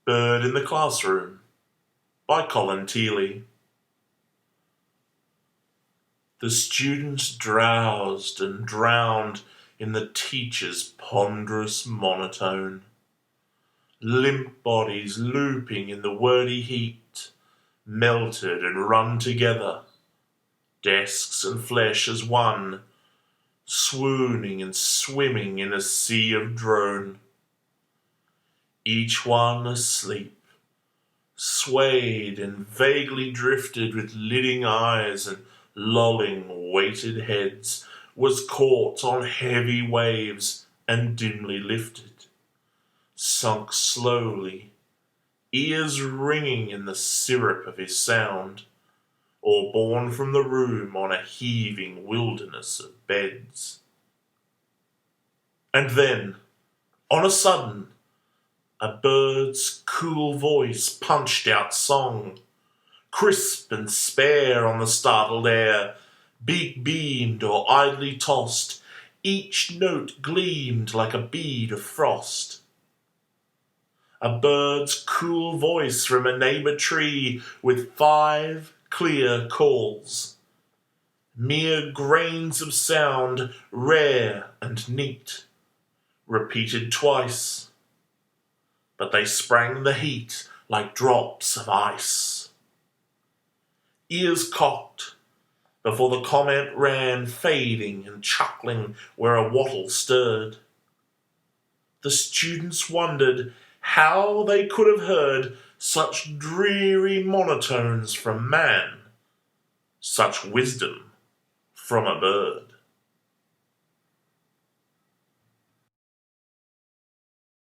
Bird in the Classroom by Colin Thiele. The students drowsed and drowned in the teacher's ponderous monotone. Limp bodies looping in the wordy heat, melted and run together, desks and flesh as one, swooning and swimming in a sea of drone. Each one asleep, swayed and vaguely drifted with lidding eyes and lolling weighted heads, was caught on heavy waves and dimly lifted, sunk slowly, ears ringing in the syrup of his sound, or borne from the room on a heaving wilderness of beds. And then, on a sudden, a bird's cool voice punched out song, crisp and spare on the startled air, beak beamed or idly tossed, each note gleamed like a bead of frost. A bird's cool voice from a neighbor tree with 5 clear calls, mere grains of sound, rare and neat, repeated twice. But they sprang the heat like drops of ice. Ears cocked before the comment ran, fading and chuckling where a wattle stirred. The students wondered how they could have heard such dreary monotones from man, such wisdom from a bird.